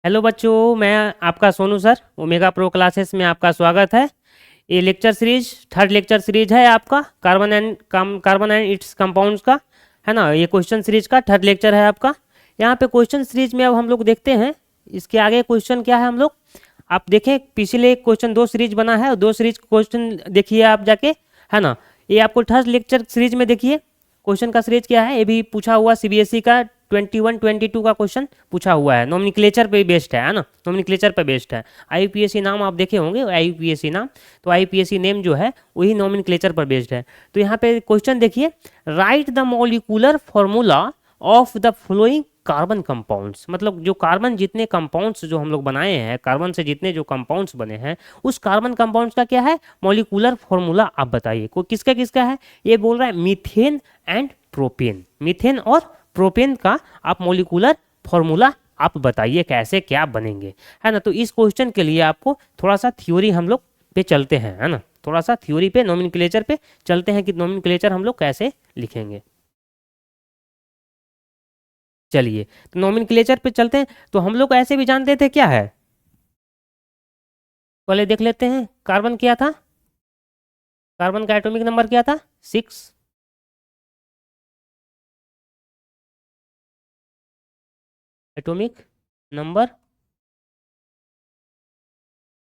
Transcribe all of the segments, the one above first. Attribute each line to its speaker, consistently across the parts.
Speaker 1: Hello बच्चों, मैं आपका Sonu sir omega pro classes में आपका स्वागत है। ये lecture series third lecture series है आपका कार्बन एंड इट्स कंपाउंड्स का, है ना। ये क्वेश्चन सीरीज का थर्ड लेक्चर है आपका। यहाँ पे क्वेश्चन सीरीज में अब हम लोग देखते हैं इसके आगे क्वेश्चन क्या है। हम लोग आप देखें, पिछले क्वेश्चन दो सीरीज बना है, दो सीरीज क्वेश्चन देखिए आप जाके, है ना। ये आपको थर्ड लेक्चर सीरीज में देखिए क्वेश्चन का सीरीज क्या है। ये भी पूछा हुआ सीबीएसई का 21-22 का क्वेश्चन पूछा हुआ है, नॉमिनक्लेचर पे बेस्ड है ना, नॉमिनक्लेचर पे बेस्ड है। आईयूपीएसी नाम आप देखे होंगे, आईयूपीएसी नाम, तो आईयूपीएसी नेम जो है वही नॉमिनक्लेचर पर बेस्ड है। तो यहाँ पे क्वेश्चन देखिए, right the molecular formula of the flowing carbon compounds. मतलब जो कार्बन जितने कंपाउंड्स जो हम लोग बनाए हैं, कार्बन से जितने जो कंपाउंड्स बने हैं, उस कार्बन कंपाउंड्स का क्या है मॉलिक्यूलर फॉर्मूला आप बताइए। कोई किसका किसका है, ये बोल रहा है मीथेन एंड प्रोपेन। मीथेन और प्रोपेन का आप मॉलिक्यूलर फॉर्मूला आप बताइए कैसे क्या बनेंगे, है ना। तो इस क्वेश्चन के लिए आपको थोड़ा सा थ्योरी हम लोग पे चलते हैं, है ना। थोड़ा सा थ्योरी पे नॉमेनक्लेचर पे चलते हैं कि नॉमेनक्लेचर हम लोग कैसे लिखेंगे। चलिए, तो नॉमेनक्लेचर पे चलते हैं। तो हम लोग ऐसे भी जानते थे क्या है, पहले देख लेते हैं। कार्बन क्या था, कार्बन का एटॉमिक नंबर क्या था, 6। एटॉमिक नंबर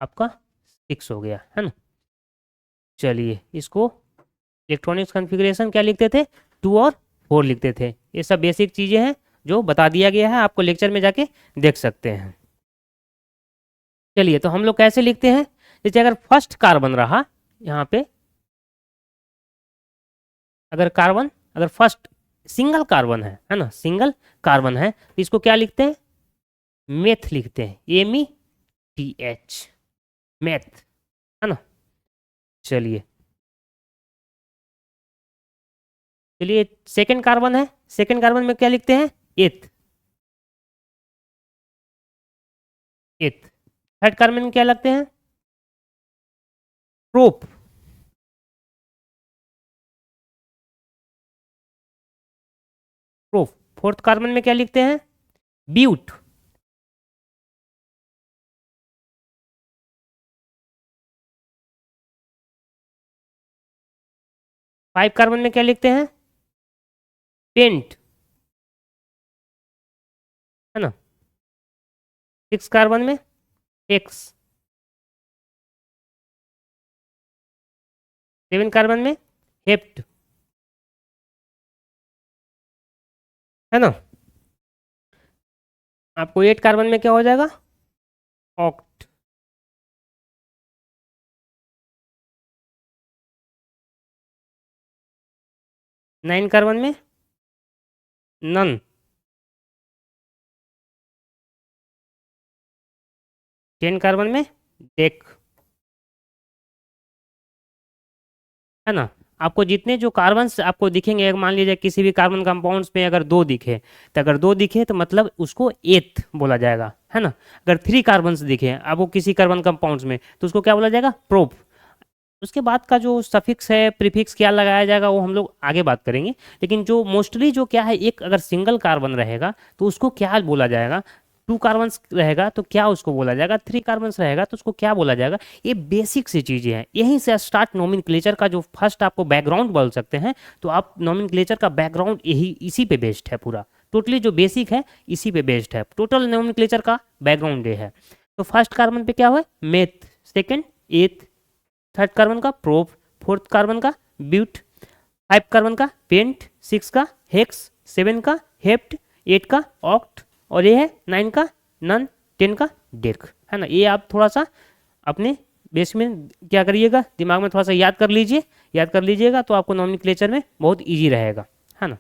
Speaker 1: आपका 6 हो गया, है ना। चलिए, इसको इलेक्ट्रॉनिक्स कॉन्फ़िगरेशन क्या लिखते थे, 2 और 4 लिखते थे। ये सब बेसिक चीज़ें हैं जो बता दिया गया है, आपको लेक्चर में जाके देख सकते हैं। चलिए, तो हम लोग कैसे लिखते हैं, जैसे अगर फर्स्ट कार्बन रहा यहाँ पे, अगर फर्स्ट सिंगल कार्बन है ना, सिंगल कार्बन है, तो इसको क्या लिखते हैं, मेथ लिखते हैं, METH, मेथ, है ना। चलिए चलिए, सेकंड कार्बन है, सेकंड कार्बन में क्या लिखते हैं, एथ, एथ। थर्ड कार्बन में क्या लगते हैं, प्रोप, प्रोप। फोर्थ कार्बन में क्या लिखते हैं, ब्यूट। फाइव कार्बन में क्या लिखते हैं, पेंट, है ना। सिक्स कार्बन में एक्स। सेवन कार्बन में हेप्ट, है ना। आपको एट कार्बन में क्या हो जाएगा, ऑक्ट। नाइन कार्बन में नन। 10 कार्बन में डेक, है ना। आपको जितने जो कार्बन आपको दिखेंगे, मान लीजिए किसी भी कार्बन कंपाउंड्स में अगर दो दिखे, तो अगर दो दिखे तो मतलब उसको एथ बोला जाएगा, है ना। अगर थ्री कार्बन दिखे आपको किसी कार्बन कंपाउंड्स में, तो उसको क्या बोला जाएगा, प्रोप। उसके बाद का जो सफिक्स है, प्रीफिक्स क्या लगाया जाएगा, वो हम लोग आगे बात करेंगे। लेकिन जो मोस्टली जो क्या है, एक अगर सिंगल कार्बन रहेगा तो उसको क्या बोला जाएगा, टू कार्बन्स रहेगा तो क्या उसको बोला जाएगा, थ्री कार्बन्स रहेगा तो उसको क्या बोला जाएगा। ये बेसिक सी चीज़ें हैं, यहीं से स्टार्ट नॉमेनक्लेचर का जो फर्स्ट आपको बैकग्राउंड बोल सकते हैं। तो आप नॉमेनक्लेचर का बैकग्राउंड यही इसी पे बेस्ड है, पूरा टोटली जो बेसिक है इसी पे बेस्ड है, टोटल नॉमेनक्लेचर का बैकग्राउंड ये है। तो फर्स्ट कार्बन पे क्या हुआ, मेथ, सेकेंड एथ, थर्ड कार्बन का प्रोप, फोर्थ कार्बन का ब्यूट, फाइव कार्बन का पेंट, सिक्स का हेक्स, सेवन का हेप्ट, एट का ऑक्ट, और ये है नाइन का नन, 10 का डेक, है ना। ये आप थोड़ा सा अपने बेस में क्या करिएगा, दिमाग में थोड़ा सा याद कर लीजिए, याद कर लीजिएगा तो आपको नॉमेनक्लेचर में बहुत ईजी रहेगा, है ना।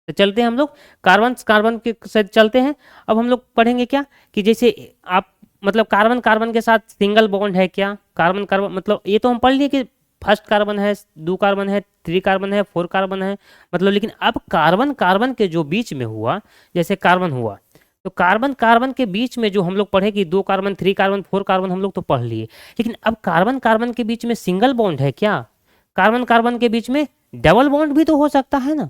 Speaker 1: तो चलते हैं हम लोग कार्बन के साथ चलते हैं। अब हम लोग पढ़ेंगे क्या, कि जैसे आप मतलब कार्बन कार्बन के साथ सिंगल बॉन्ड है क्या, कार्बन कार्बन मतलब ये तो हम पढ़ लिए कि फर्स्ट कार्बन है, दो कार्बन है, थ्री कार्बन है, फोर कार्बन है, मतलब। लेकिन अब कार्बन कार्बन के जो बीच में हुआ, जैसे कार्बन हुआ, तो कार्बन कार्बन के बीच में जो हम लोग पढ़े कि दो carbon, three carbon, four carbon, हम लोग तो पढ़ लिए। लेकिन अब कार्बन कार्बन के बीच में सिंगल बॉन्ड है क्या, कार्बन कार्बन के बीच में डबल बॉन्ड भी तो हो सकता है ना,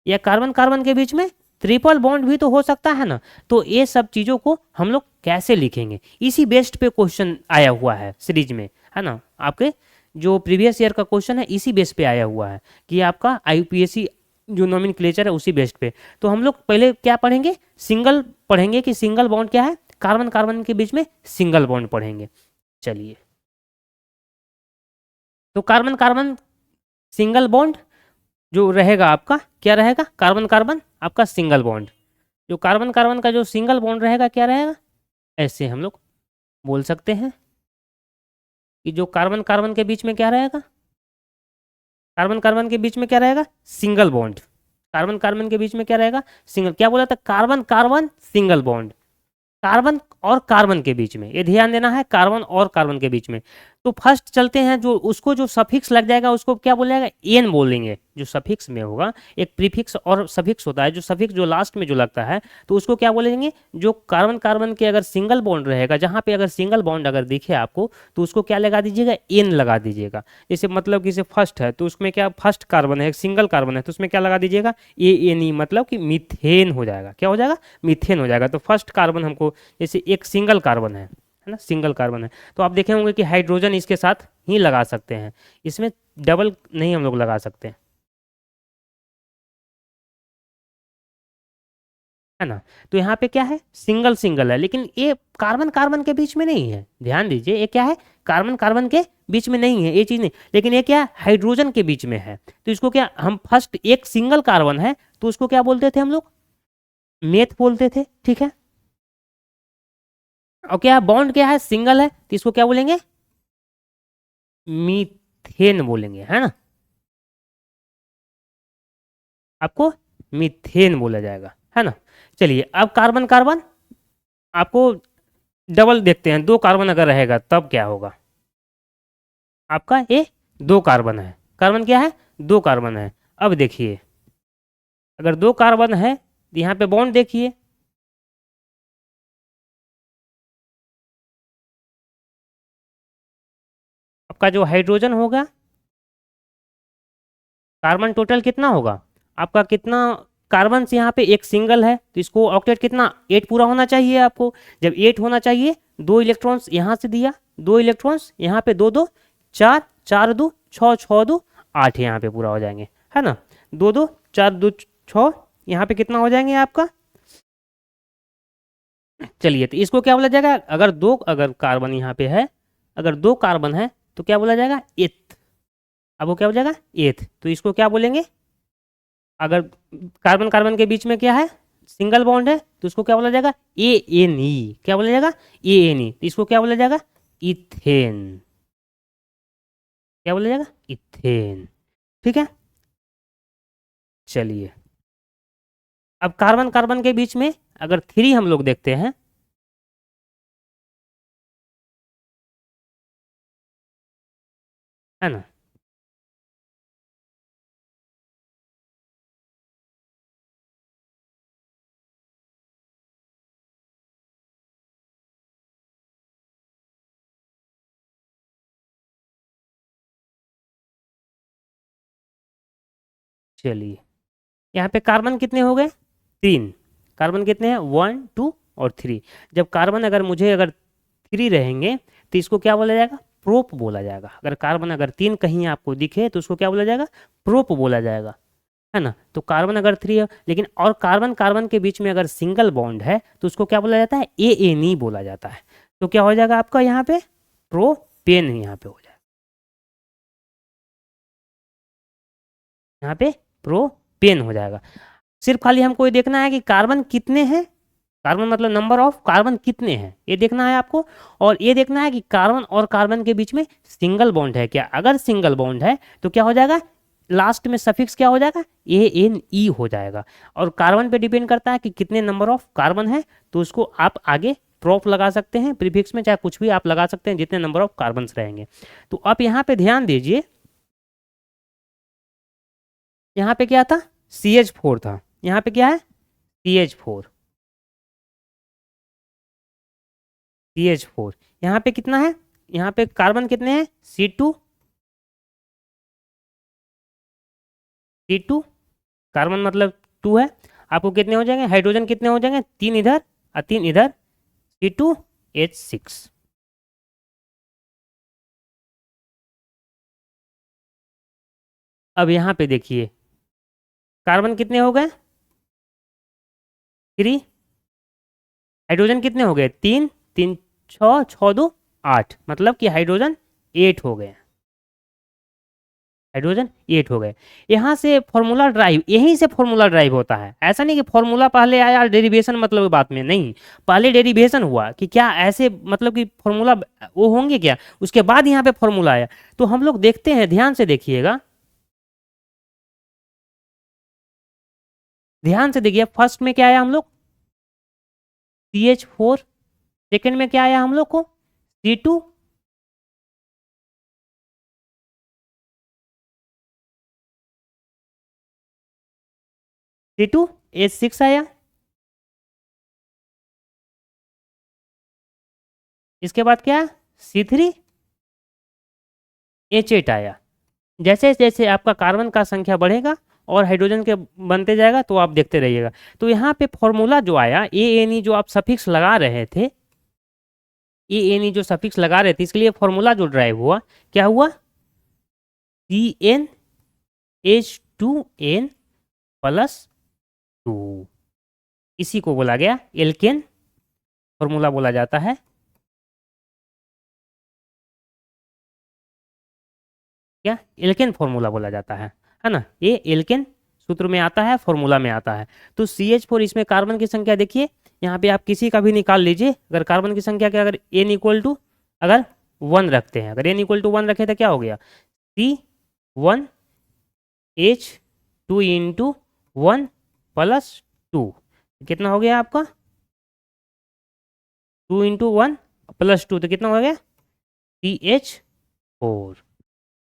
Speaker 1: या कार्बन कार्बन के बीच में ट्रिपल बॉन्ड भी तो हो सकता है ना। तो ये सब चीज़ों को हम लोग कैसे लिखेंगे, इसी बेस्ड पे क्वेश्चन आया हुआ है सीरीज में, है ना। आपके जो प्रीवियस ईयर का क्वेश्चन है इसी बेस पे आया हुआ है कि आपका आईयूपीएससी जो नोमेनक्लेचर है उसी बेस्ड पे। तो हम लोग पहले क्या पढ़ेंगे, सिंगल पढ़ेंगे कि सिंगल बॉन्ड क्या है, कार्बन कार्बन के बीच में सिंगल बॉन्ड पढ़ेंगे। चलिए, तो कार्बन कार्बन सिंगल बॉन्ड जो रहेगा आपका क्या रहेगा, कार्बन कार्बन आपका सिंगल बॉन्ड, जो कार्बन कार्बन का जो सिंगल बॉन्ड रहेगा क्या रहेगा, ऐसे हम लोग बोल सकते हैं कि जो कार्बन कार्बन के बीच में क्या रहेगा, कार्बन कार्बन के बीच में क्या रहेगा, सिंगल बॉन्ड। कार्बन कार्बन के बीच में क्या रहेगा, सिंगल। क्या बोला था, carbon carbon single bond, carbon और कार्बन के बीच में, ये ध्यान देना है, कार्बन और कार्बन के बीच में। तो फर्स्ट चलते हैं, जो उसको जो सफिक्स लग जाएगा उसको क्या बोलेगा, एन बोलेंगे। जो सफिक्स में होगा, एक प्रीफिक्स और सफिक्स होता है, जो सफिक्स जो लास्ट में जो लगता है तो उसको क्या बोलेंगे, जो कार्बन कार्बन के अगर सिंगल बॉन्ड रहेगा, जहाँ पे अगर सिंगल बॉन्ड अगर दिखे आपको तो उसको क्या लगा दीजिएगा, एन लगा दीजिएगा। जैसे मतलब कि जैसे फर्स्ट है तो उसमें क्या, फर्स्ट कार्बन है, सिंगल कार्बन है, तो उसमें क्या लगा दीजिएगा, ए एन ई, मतलब कि मीथेन हो जाएगा। क्या हो जाएगा, मीथेन हो जाएगा। तो फर्स्ट कार्बन हमको, जैसे एक सिंगल कार्बन है ना, सिंगल कार्बन है, तो आप देखे होंगे कि हाइड्रोजन इसके साथ ही लगा सकते हैं, इसमें डबल नहीं हम लोग लगा सकते, है ना। तो यहाँ पे क्या है, सिंगल सिंगल है, लेकिन ये कार्बन कार्बन के बीच में नहीं है, ध्यान दीजिए, ये क्या है, कार्बन कार्बन के बीच में नहीं है, ये चीज़ नहीं, लेकिन ये क्या, हाइड्रोजन के बीच में है। तो इसको क्या, हम फर्स्ट एक सिंगल कार्बन है तो उसको क्या बोलते थे हम लोग, मेथ बोलते थे, ठीक है। और क्या बॉन्ड क्या है, सिंगल है, तो इसको क्या बोलेंगे, मीथेन बोलेंगे, है ना, आपको मीथेन बोला जाएगा, है ना। चलिए, अब कार्बन कार्बन आपको डबल देखते हैं, दो कार्बन अगर रहेगा तब क्या होगा, आपका ये दो कार्बन है, कार्बन क्या है, दो कार्बन है। अब देखिए, अगर दो कार्बन है तो यहाँ पे बॉन्ड देखिए, आपका जो हाइड्रोजन होगा, कार्बन टोटल कितना होगा आपका, कितना कार्बन से यहाँ पे एक सिंगल है तो इसको ऑक्टेट कितना, 8 पूरा होना चाहिए आपको। जब 8 होना चाहिए, दो इलेक्ट्रॉन्स यहाँ से दिया, दो इलेक्ट्रॉन्स यहाँ पे, दो दो चार, चार दो छः, छः दो 8 यहाँ पे पूरा हो जाएंगे, है ना। दो दो चार दो छः, यहाँ पे कितना हो जाएंगे आपका। चलिए, तो इसको क्या बोला जाएगा, अगर दो, अगर कार्बन यहाँ पे है, अगर दो कार्बन है तो क्या बोला जाएगा, एथ। अब वो क्या हो जाएगा, एथ। तो इसको क्या बोलेंगे, अगर कार्बन कार्बन के बीच में क्या है, सिंगल बॉन्ड है, तो उसको क्या बोला जाएगा, ए एन ई। क्या बोला जाएगा, ए एन ई। तो इसको क्या बोला जाएगा, इथेन। क्या बोला जाएगा, इथेन, ठीक है। चलिए, अब कार्बन कार्बन के बीच में अगर थ्री हम लोग देखते हैं, है ना। चलिए, यहाँ पे कार्बन कितने हो गए, तीन। कार्बन कितने हैं, 1 2 और 3। जब कार्बन अगर मुझे अगर 3 रहेंगे तो इसको क्या बोला जाएगा, प्रोप बोला जाएगा। अगर कार्बन अगर 3 कहीं आपको दिखे तो उसको क्या बोला जाएगा, प्रोप बोला जाएगा, है ना। तो कार्बन अगर 3 है, लेकिन और कार्बन कार्बन के बीच में अगर सिंगल बॉन्ड है तो उसको क्या बोला जाता है, ए एन ई बोला जाता है। तो क्या हो जाएगा आपका यहाँ पे, प्रोपेन यहाँ पे हो जाएगा, यहाँ पे प्रोपेन हो जाएगा। सिर्फ खाली हमको ये देखना है कि कार्बन कितने हैं, कार्बन मतलब नंबर ऑफ कार्बन कितने हैं, ये देखना है आपको। और ये देखना है कि कार्बन और कार्बन के बीच में सिंगल बॉन्ड है क्या। अगर सिंगल बॉन्ड है तो क्या हो जाएगा, लास्ट में सफिक्स क्या हो जाएगा, ए एन ई हो जाएगा। और कार्बन पे डिपेंड करता है कि कितने नंबर ऑफ कार्बन है, तो उसको आप आगे प्रोप लगा सकते हैं, प्रीफिक्स में चाहे कुछ भी आप लगा सकते हैं, जितने नंबर ऑफ कार्बन रहेंगे। तो आप यहाँ पे ध्यान दीजिए, यहाँ पे क्या था, CH4 था, यहाँ पे क्या है, CH4, CH4। यहाँ पे कितना है, यहाँ पे कार्बन कितने हैं, C2, कार्बन मतलब 2 है। आपको कितने हो जाएंगे, हाइड्रोजन कितने हो जाएंगे, 3 इधर और 3 इधर, C2H6। अब यहाँ पे देखिए कार्बन कितने हो गए, 3, हाइड्रोजन कितने हो गए, 3, 3 6, 6 2 8, मतलब कि हाइड्रोजन 8 हो गए, हाइड्रोजन 8 हो गए। यहाँ से फॉर्मूला ड्राइव, यहीं से फॉर्मूला ड्राइव होता है, ऐसा नहीं कि फॉर्मूला पहले आया डेरिवेशन मतलब बात में नहीं, पहले डेरिवेशन हुआ कि क्या ऐसे मतलब कि फॉर्मूला वो होंगे क्या, उसके बाद यहाँ पे फॉर्मूला आया। तो हम लोग देखते हैं, ध्यान से देखिएगा, ध्यान से देखिए, फर्स्ट में क्या आया हम लोग, CH4, सेकेंड में क्या आया हम लोग को, C2, C2H6 आया, इसके बाद क्या, C3H8 आया। जैसे जैसे आपका कार्बन का संख्या बढ़ेगा और हाइड्रोजन के बनते जाएगा तो आप देखते रहिएगा। तो यहाँ पे फॉर्मूला जो आया ANE, जो आप सफिक्स लगा रहे थे, ANE जो सफिक्स लगा रहे थे, इसके लिए फॉर्मूला जो ड्राइव हुआ, क्या हुआ, CnH2n+2, इसी को बोला गया एल्केन फॉर्मूला बोला जाता है। क्या, एल्केन फॉर्मूला बोला जाता है ना, ये एल्केन सूत्र में आता है, फॉर्मूला में आता है। तो CH4, इसमें कार्बन की संख्या देखिए, यहाँ पे आप किसी का भी निकाल लीजिए, अगर कार्बन की संख्या क्या, अगर n इक्वल टू अगर 1 रखते हैं, अगर n इक्वल टू 1 रखे तो क्या हो गया, C1H2 × 1 + 2, कितना हो गया आपका, 2 × 1 + 2, तो कितना हो गया, CH4,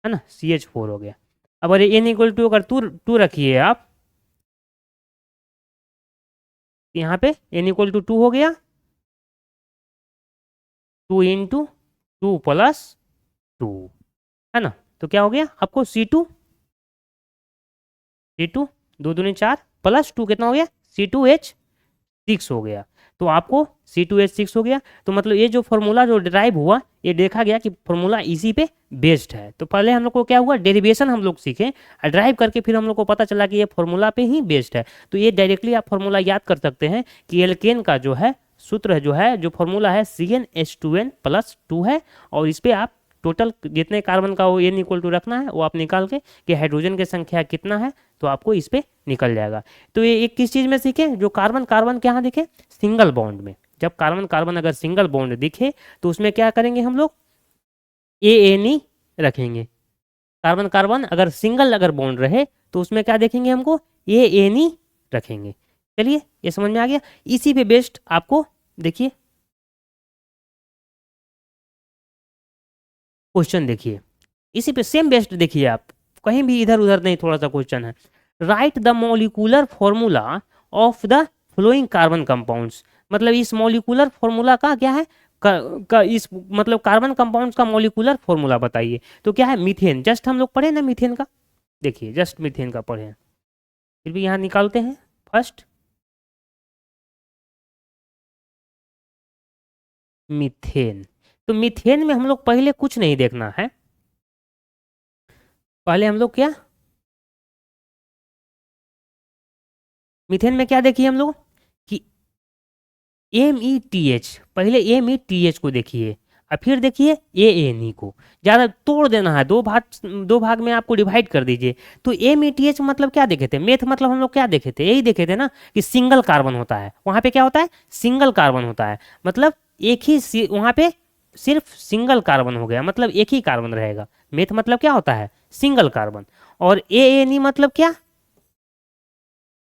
Speaker 1: है ना, CH4 हो गया। अब अगर n इक्वल टू अगर टू रखिए आप, यहाँ पे n इक्वल टू 2 हो गया, 2 × 2 + 2, है ना, तो क्या हो गया आपको, C2, 2 दूनी 4 +2, कितना हो गया, C2H6 हो गया। तो आपको C2H6 हो गया। तो मतलब ये जो फॉर्मूला जो डिराइव हुआ, ये देखा गया कि फॉर्मूला इसी पे बेस्ड है। तो पहले हम लोग को क्या हुआ, डेरिवेशन हम लोग सीखे, ड्राइव करके फिर हम लोग को पता चला कि ये फॉर्मूला पे ही बेस्ड है। तो ये डायरेक्टली आप फॉर्मूला याद कर सकते हैं कि एल्केन का जो है सूत्र जो है, जो फॉर्मूला है, CnH2n+2 है, और इस पे आप टोटल जितने कार्बन का वो n इक्वल टू रखना है, वो आप निकाल के कि हाइड्रोजन की संख्या कितना है, तो आपको इस पे निकल जाएगा। तो ये एक किस चीज़ में सीखे, जो कार्बन कार्बन क्या दिखे, सिंगल बॉन्ड में। जब कार्बन कार्बन अगर सिंगल बॉन्ड दिखे तो उसमें क्या करेंगे हम लोग, ANE रखेंगे। कार्बन कार्बन अगर सिंगल अगर बॉन्ड रहे तो उसमें क्या देखेंगे हमको, ANE रखेंगे। चलिए, ये समझ में आ गया। इसी पे बेस्ड आपको देखिए क्वेश्चन, देखिए इसी पे सेम बेस्ड देखिए आप, कहीं भी इधर उधर नहीं, थोड़ा सा क्वेश्चन है। Right the molecular formula of the flowing carbon compounds, मतलब इस मॉलिक्यूलर फॉर्मूला का क्या है, इस मतलब कार्बन कंपाउंड्स का मॉलिक्यूलर फॉर्मूला बताइए। तो क्या है, मीथेन, जस्ट हम लोग पढ़े ना मीथेन का, देखिए जस्ट मीथेन का पढ़े हैं। फिर भी यहाँ निकालते हैं फर्स्ट, मीथेन। तो मीथेन में हम लोग पहले कुछ नहीं देखना है, पहले हम लोग क्या, मीथेन में क्या देखिए हम लोग कि METH, पहले METH को देखिए और फिर देखिए ANE को, ज़्यादा तोड़ देना है, दो भाग में आपको डिवाइड कर दीजिए। तो METH मतलब क्या देखे थे, मेथ मतलब हम लोग क्या देखे थे, यही देखे थे ना कि सिंगल कार्बन होता है, वहाँ पे क्या होता है, सिंगल कार्बन होता है, मतलब एक ही वहाँ पे सिर्फ सिंगल कार्बन हो गया, मतलब एक ही कार्बन रहेगा। मेथ मतलब क्या होता है, सिंगल कार्बन। और ANE मतलब क्या,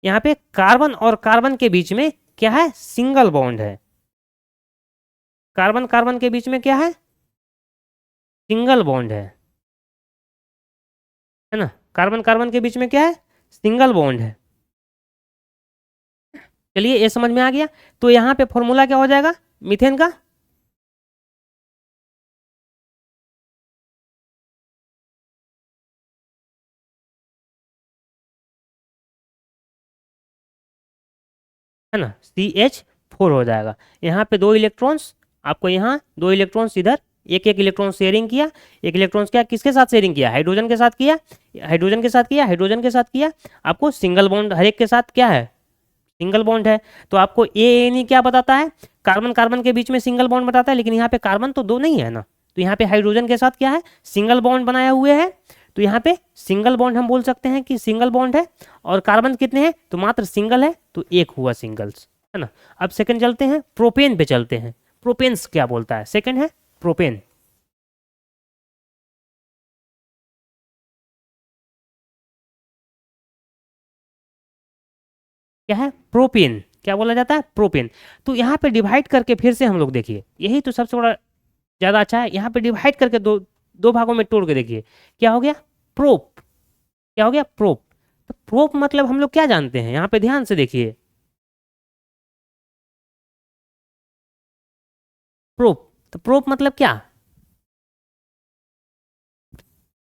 Speaker 1: यहाँ पे कार्बन और कार्बन के बीच में क्या है, सिंगल बॉन्ड है, कार्बन कार्बन के बीच में क्या है, सिंगल बॉन्ड है ना, कार्बन कार्बन के बीच में क्या है, सिंगल बॉन्ड है। चलिए, ये समझ में आ गया। तो यहाँ पे फॉर्मूला क्या हो जाएगा मीथेन का, है ना, CH4 हो जाएगा। यहाँ पे 2 इलेक्ट्रॉन्स, आपको यहाँ 2 इलेक्ट्रॉन्स इधर, एक एक इलेक्ट्रॉन शेयरिंग किया, एक इलेक्ट्रॉन्स क्या किसके साथ शेयरिंग किया, हाइड्रोजन के साथ किया, हाइड्रोजन के साथ किया, हाइड्रोजन के साथ किया, आपको सिंगल बॉन्ड हर एक के साथ क्या है, सिंगल बॉन्ड है। तो आपको ए क्या बताता है, कार्बन कार्बन के बीच में सिंगल बॉन्ड बताता है, लेकिन यहाँ पे कार्बन तो 2 नहीं है ना, तो यहाँ पे हाइड्रोजन के साथ क्या है, सिंगल बॉन्ड बनाया हुए है। तो यहाँ पे सिंगल बॉन्ड हम बोल सकते हैं कि सिंगल बॉन्ड है, और कार्बन कितने हैं, तो मात्र सिंगल है, तो एक हुआ सिंगल्स, है ना। अब सेकंड चलते हैं, प्रोपेन पे चलते हैं। प्रोपेन्स क्या बोलता है, सेकंड है प्रोपेन। क्या है, प्रोपेन, क्या बोला जाता है, प्रोपेन। तो यहाँ पे डिवाइड करके फिर से हम लोग देखिए, यही तो सबसे बड़ा ज़्यादा अच्छा है, यहाँ पे डिवाइड करके दो दो भागों में तोड़ के देखिए, क्या हो गया, प्रोप, क्या हो गया, प्रोप। तो प्रोप मतलब हम लोग क्या जानते हैं, यहाँ पे ध्यान से देखिए, प्रोप, तो प्रोप मतलब क्या,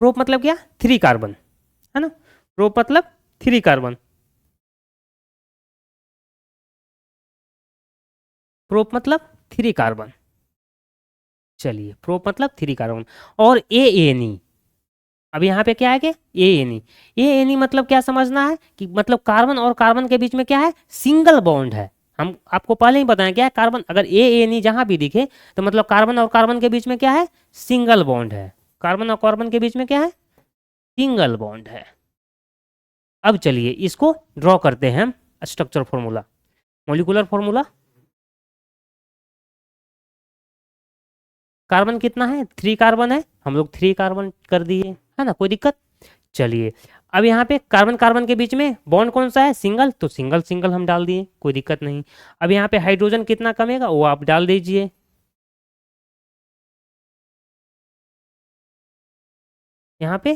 Speaker 1: प्रोप मतलब क्या, 3 कार्बन, है ना, प्रोप मतलब 3 कार्बन, प्रोप मतलब 3 कार्बन। चलिए, प्रोप मतलब 3 कार्बन। और ए, अब यहाँ पे क्या है कि ए एन ई मतलब क्या समझना है कि मतलब कार्बन और कार्बन के बीच में क्या है, सिंगल बॉन्ड है। हम आपको पहले ही बताएं क्या है, कार्बन अगर ए एन ई जहां भी दिखे तो मतलब कार्बन और कार्बन के बीच में क्या है, सिंगल बॉन्ड है, कार्बन और कार्बन के बीच में क्या है, सिंगल बॉन्ड है। अब चलिए इसको ड्रॉ करते हैं हम, structure formula, molecular formula. Carbon कितना है, 3 कार्बन है, हम लोग 3 कार्बन कर दिए, है ना, कोई दिक्कत। चलिए, अब यहाँ पे कार्बन कार्बन के बीच में बॉन्ड कौन सा है, सिंगल, तो सिंगल सिंगल हम डाल दिए, कोई दिक्कत नहीं। अब यहाँ पे हाइड्रोजन कितना कमेगा वो आप डाल दीजिए, यहाँ पे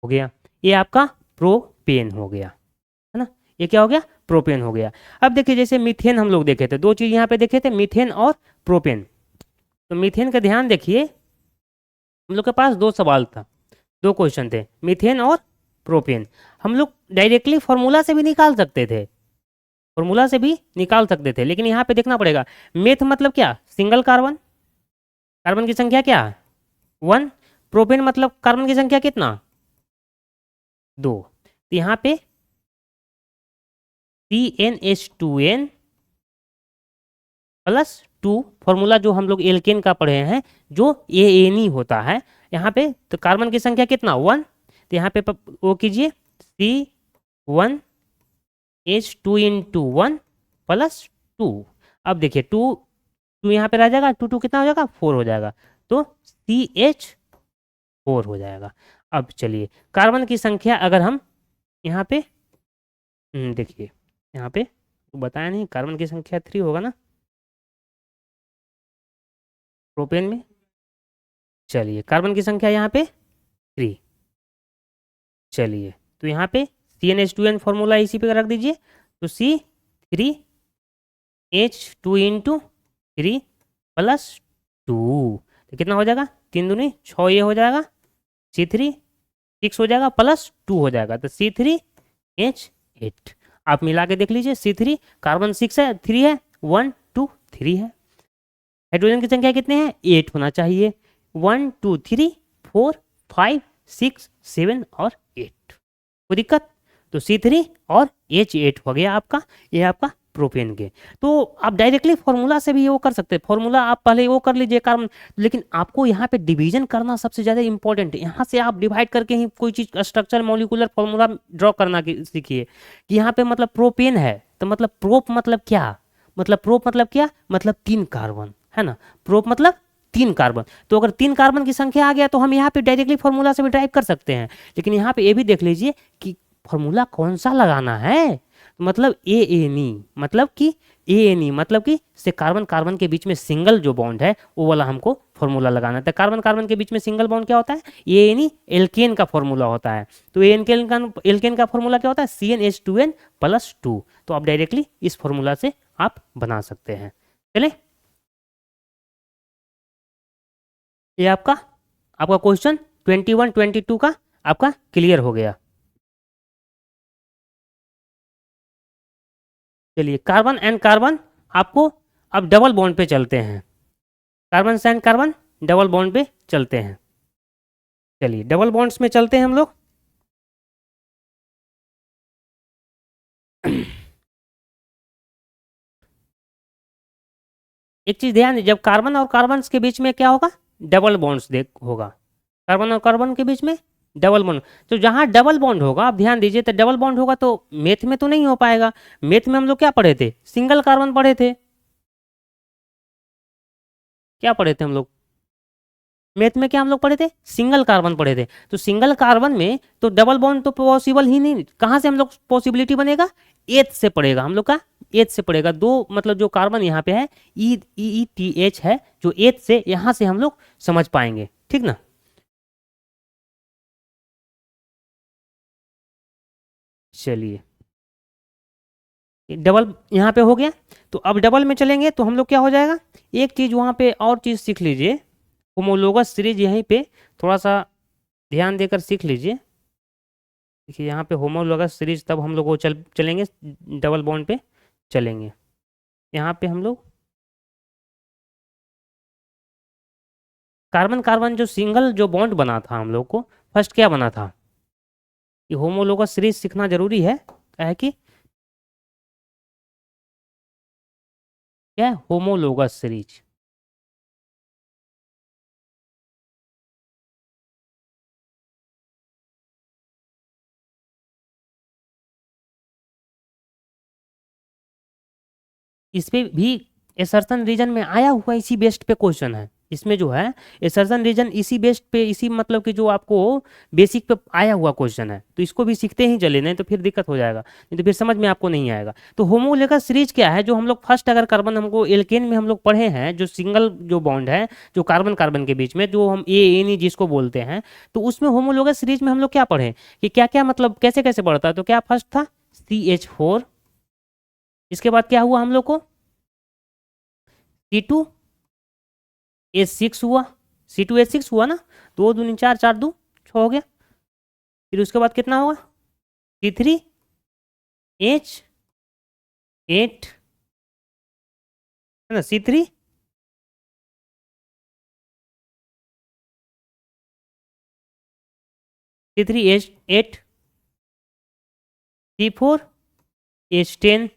Speaker 1: हो गया, ये आपका प्रोपेन हो गया, है ना, ये क्या हो गया, प्रोपेन हो गया। अब देखिए जैसे मीथेन हम लोग देखे थे, 2 चीज यहाँ पे देखे थे, मीथेन और प्रोपेन। तो मीथेन का ध्यान देखिए, हम लोग के पास 2 सवाल था, 2 क्वेश्चन थे, मीथेन और प्रोपेन। हम लोग डायरेक्टली फॉर्मूला से भी निकाल सकते थे, फॉर्मूला से भी निकाल सकते थे, लेकिन यहाँ पे देखना पड़ेगा, मेथ मतलब क्या, सिंगल कार्बन, कार्बन की संख्या क्या, 1, प्रोपेन मतलब कार्बन की संख्या कितना, 2। तो यहाँ पे CnH2n +2, फॉर्मूला जो हम लोग एल्केन का पढ़े हैं, जो ए होता है, यहाँ पे तो कार्बन की संख्या कितना, 1, तो यहाँ पे वो कीजिए, C1H2 × 1 +2। अब देखिए 2 2 यहाँ पे रह जाएगा, 2 2 कितना हो जाएगा, 4 हो जाएगा, तो CH4 हो जाएगा। अब चलिए कार्बन की संख्या अगर हम यहाँ पे देखिए, यहाँ पे बताया नहीं, कार्बन की संख्या 3 होगा ना प्रोपेन में। चलिए कार्बन की संख्या यहाँ पे 3। चलिए, तो यहाँ पे CnH2n फॉर्मूला इसी पे रख दीजिए, तो C3H2 × 3 +2, तो कितना हो जाएगा, 3 दूनी 6, ये हो जाएगा, C3 6 हो जाएगा, +2 हो जाएगा, तो C3H8। आप मिला के देख लीजिए, C3 कार्बन 6 है, 3 है, 1 2 3 है, हाइड्रोजन की संख्या कितने हैं, 8 होना चाहिए, 1 2 3 4 5 6 7 और 8, कोई दिक्कत। तो C3 और H8 हो गया आपका, ये आपका प्रोपेन के। तो आप डायरेक्टली फॉर्मूला से भी वो कर सकते हैं, फॉर्मूला आप पहले वो कर लीजिए कार्बन, लेकिन आपको यहाँ पे डिवीजन करना सबसे ज़्यादा इंपॉर्टेंट है। यहाँ से आप डिवाइड करके ही कोई चीज़ स्ट्रक्चर मॉलिक्यूलर फॉर्मूला ड्रॉ करना सीखिए कि यहाँ पे मतलब प्रोपेन है, तो मतलब प्रोप मतलब क्या, मतलब प्रोप मतलब क्या, मतलब 3 कार्बन, है ना, प्रोप मतलब 3 कार्बन। तो अगर 3 कार्बन की संख्या आ गया तो हम यहाँ पे डायरेक्टली फॉर्मूला से भी ड्राइव कर सकते हैं, लेकिन यहाँ पे ये भी देख लीजिए कि फॉर्मूला कौन सा लगाना है, मतलब ए मतलब कि मतलब कि से कार्बन कार्बन के बीच में सिंगल जो बॉन्ड है वो वाला हमको फॉर्मूला लगाना था। कार्बन कार्बन के बीच में सिंगल बॉन्ड क्या होता है, एल्केन का फॉर्मूला होता है। तो एल्केन का फॉर्मूला क्या होता है, CnH2n +2। तो आप डायरेक्टली इस फॉर्मूला से आप बना सकते हैं। चले। ये आपका आपका क्वेश्चन 21 22 का आपका क्लियर हो गया। चलिए कार्बन एंड कार्बन आपको अब डबल बॉन्ड पे चलते हैं। Carbon and carbon double bond पे चलते हैं। चलिए डबल बॉन्ड्स में चलते हैं हम लोग। एक चीज ध्यान दीजिए, जब कार्बन और कार्बन के बीच में क्या होगा, डबल बॉन्ड्स देख होगा। कार्बन और कार्बन के बीच में डबल बॉन्ड, तो जहां डबल बॉन्ड होगा आप ध्यान दीजिए, तो डबल बॉन्ड होगा तो मेथ में तो नहीं हो पाएगा। मेथ में हम लोग क्या पढ़े थे, सिंगल कार्बन पढ़े थे। क्या पढ़े थे हम लोग मैथ में, क्या हम लोग पढ़े थे, सिंगल कार्बन पढ़े थे। तो सिंगल कार्बन में तो डबल बॉन्ड तो पॉसिबल ही नहीं। कहाँ से हम लोग पॉसिबिलिटी बनेगा, एथ से पड़ेगा हम लोग का, एथ से पड़ेगा। दो मतलब जो कार्बन यहाँ पे है ई ई टी एच है, जो एथ से यहाँ से हम लोग समझ पाएंगे, ठीक ना। चलिए डबल यहाँ पे हो गया। तो अब डबल में चलेंगे तो हम लोग क्या हो जाएगा, एक चीज वहाँ पे और चीज सीख लीजिए, होमोलोगस सीरीज यहीं पे थोड़ा सा ध्यान देकर सीख लीजिए। देखिए यहाँ पे होमोलोगस सीरीज तब हम लोग वो चलेंगे, डबल बॉन्ड पे चलेंगे। यहाँ पे हम लोग कार्बन कार्बन जो सिंगल जो बॉन्ड बना था हम लोग को, फर्स्ट क्या बना था, ये होमोलोगस सीरीज सीखना जरूरी है। क्या है कि क्या है होमोलोगस सीरीज, इस पे भी एसर्शन रीजन में आया हुआ इसी बेस्ड पे क्वेश्चन है। इसमें जो है एसर्शन रीजन इसी बेस्ड पे, इसी मतलब कि जो आपको बेसिक पे आया हुआ क्वेश्चन है, तो इसको भी सीखते ही चले, नहीं तो फिर दिक्कत हो जाएगा, नहीं तो फिर समझ में आपको नहीं आएगा। तो होमोलोगस सीरीज क्या है, जो हम लोग फर्स्ट अगर कार्बन हमको एल्केन में हम लोग पढ़े हैं, जो सिंगल जो बॉन्ड है जो कार्बन कार्बन के बीच में, जो हम ए एन ई जिसको बोलते हैं, तो उसमें होमोलोगस सीरीज में हम लोग क्या पढ़े कि क्या क्या मतलब कैसे कैसे बढ़ता है। तो क्या फर्स्ट था CH4, इसके बाद क्या हुआ हम लोग को C2H6 हुआ, C2H6 हुआ ना, दो दूनी चार, चार दो छः हो गया। फिर उसके बाद कितना होगा, C3H8 है ना, C3H8, C4H10,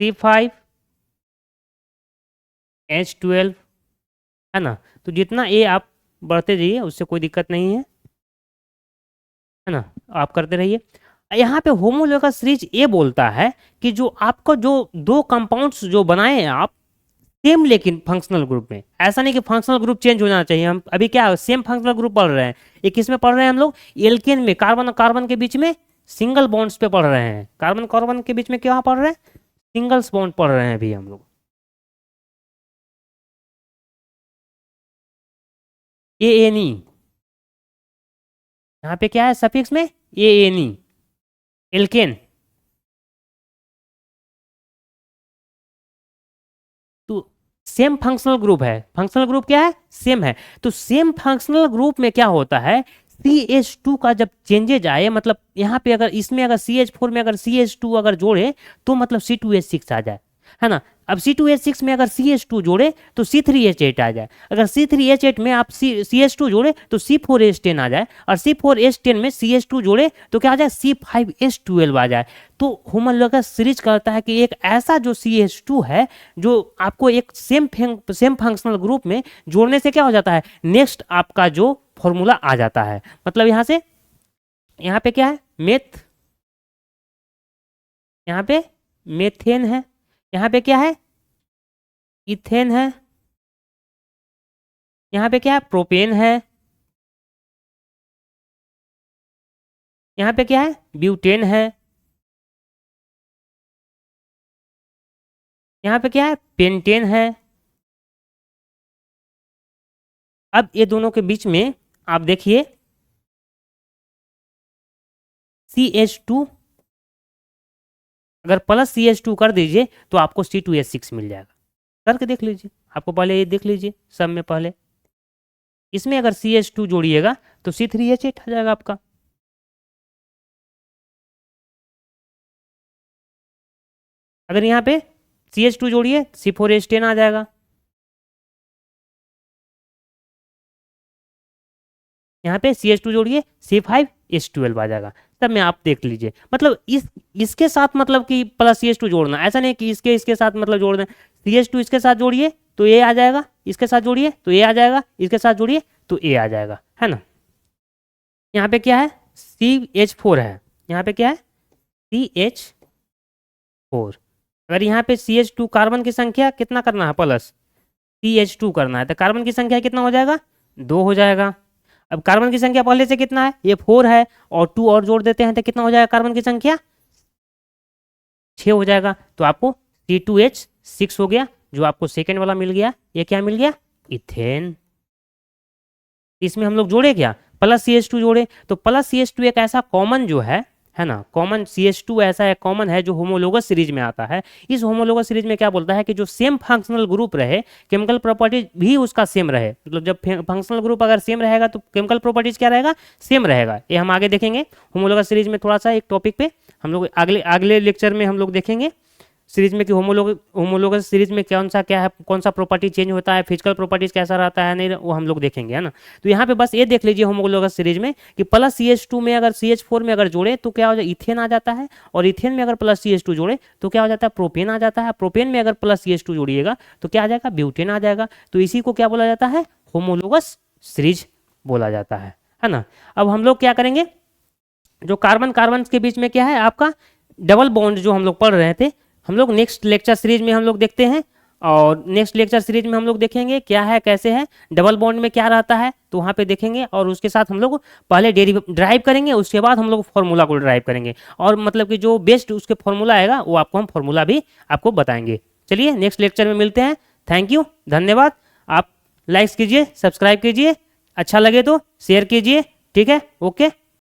Speaker 1: C5H12 है ना। तो जितना ए आप बढ़ते जाइए उससे कोई दिक्कत नहीं है ना, आप करते रहिए। यहाँ पे होमोलोगस सीरीज ये बोलता है कि जो आपको जो दो कंपाउंड्स जो बनाए हैं आप सेम, लेकिन फंक्शनल ग्रुप में, ऐसा नहीं कि फंक्शनल ग्रुप चेंज हो जाना चाहिए। हम अभी क्या सेम फंक्शनल ग्रुप पढ़ रहे हैं, ये किस में पढ़ रहे हैं हम लोग, एल्केन में, कार्बन और कार्बन के बीच में सिंगल बॉन्ड्स पे पढ़ रहे हैं। कार्बन कार्बन के बीच में क्या पढ़ रहे हैं, सिंगल्स बॉन्ड पढ़ रहे हैं अभी हम लोग। ए एन ई, यहाँ पे क्या है सफिक्स में ए एन ई, एल्केन। तो सेम फंक्शनल ग्रुप है, फंक्शनल ग्रुप क्या है, सेम है। तो सेम फंक्शनल ग्रुप में क्या होता है, CH2 का जब चेंजेज आए, मतलब यहाँ पे अगर इसमें अगर CH4 में अगर CH2 अगर जोड़े तो मतलब C2H6 आ जाए, है ना। अब C2H6 में अगर CH2 जोड़े तो C3H8 आ जाए, अगर C3H8 में आप CH2 जोड़े तो C4H10 आ जाए, और C4H10 में CH2 जोड़े तो क्या आ जाए, C5H12 आ जाए। तो होमोलोगस सीरीज कहता है कि एक ऐसा जो CH2 है जो आपको एक सेम फंक्शनल ग्रुप में जोड़ने से क्या हो जाता है, नेक्स्ट आपका जो फॉर्मूला आ जाता है। मतलब यहाँ से यहाँ पे क्या है मेथ, यहाँ पे मेथेन है, यहाँ पे क्या है इथेन है, यहाँ पे क्या है प्रोपेन है, यहाँ पे क्या है ब्यूटेन है, यहाँ पे क्या है पेंटेन है। अब ये दोनों के बीच में आप देखिए CH2 अगर प्लस CH2 कर दीजिए तो आपको C2H6 मिल जाएगा, करके देख लीजिए। आपको पहले ये देख लीजिए सब में पहले, इसमें अगर CH2 जोड़िएगा तो C3H8 आ जाएगा आपका। अगर यहाँ पे CH2 जोड़िए C4H10 आ जाएगा। यहाँ पे CH2 जोड़िए C5H12 आ जाएगा। तब में आप देख लीजिए, मतलब इसके साथ मतलब कि प्लस CH2 जोड़ना, ऐसा नहीं कि इसके साथ मतलब जोड़ दें। CH2 इसके साथ जोड़िए तो A आ जाएगा, इसके साथ जोड़िए तो A आ जाएगा, इसके साथ जोड़िए तो A आ जाएगा, है ना। यहाँ पे क्या है, CH4 है, यहाँ पे क्या है CH4। अगर यहाँ पे CH2 कार्बन की संख्या कितना करना है, प्लस CH2 करना है, तो कार्बन की संख्या कितना हो जाएगा, 2 हो जाएगा। अब कार्बन की संख्या पहले से कितना है, ये 4 है, और 2 और जोड़ देते हैं तो कितना हो जाएगा कार्बन की संख्या, 6 हो जाएगा। तो आपको C2H6 हो गया, जो आपको सेकेंड वाला मिल गया। ये क्या मिल गया, इथेन। इसमें हम लोग जोड़े क्या, प्लस CH2 जोड़े, तो प्लस CH2 एक ऐसा कॉमन जो है ना, कॉमन CH2 ऐसा है कॉमन है जो होमोलोगस सीरीज में आता है। इस होमोलोगस सीरीज में क्या बोलता है कि जो सेम फंक्शनल ग्रुप रहे, केमिकल प्रॉपर्टीज भी उसका सेम रहे। मतलब जब फंक्शनल ग्रुप अगर सेम रहेगा तो केमिकल प्रॉपर्टीज क्या रहेगा, सेम रहेगा। ये हम आगे देखेंगे होमोलोगस सीरीज में, थोड़ा सा एक टॉपिक पे हम लोग अगले लेक्चर में हम लोग देखेंगे सीरीज में कि होमोलोगस सीरीज में कौन सा क्या है, कौन सा प्रॉपर्टी चेंज होता है, फिजिकल प्रॉपर्टीज कैसा रहता है, नहीं वो हम लोग देखेंगे, है ना। तो यहाँ पे बस ये देख लीजिए होमोलोगस सीरीज में कि प्लस CH2 में अगर CH4 में अगर जोड़े तो क्या हो जाए, इथेन आ जाता है, और इथेन में अगर प्लस CH2 जोड़े तो क्या हो जाता है, प्रोपेन आ जाता है। प्रोपेन में अगर प्लस CH2 जोड़िएगा तो क्या आ जाएगा, ब्यूटेन आ जाएगा। तो इसी को क्या बोला जाता है, होमोलोगस सीरीज बोला जाता है ना। अब हम लोग क्या करेंगे, जो कार्बन कार्बन के बीच में क्या है आपका डबल बॉन्ड जो हम लोग पढ़ रहे थे, हम लोग नेक्स्ट लेक्चर सीरीज में हम लोग देखते हैं। और नेक्स्ट लेक्चर सीरीज में हम लोग देखेंगे क्या है, कैसे है, डबल बॉन्ड में क्या रहता है, तो वहाँ पे देखेंगे। और उसके साथ हम लोग पहले ड्राइव करेंगे, उसके बाद हम लोग फॉर्मूला को ड्राइव करेंगे, और मतलब कि जो बेस्ट उसके फॉर्मूला आएगा वो आपको हम फॉर्मूला भी आपको बताएंगे। चलिए नेक्स्ट लेक्चर में मिलते हैं। थैंक यू, धन्यवाद। आप लाइक्स कीजिए, सब्सक्राइब कीजिए, अच्छा लगे तो शेयर कीजिए, ठीक है, ओके।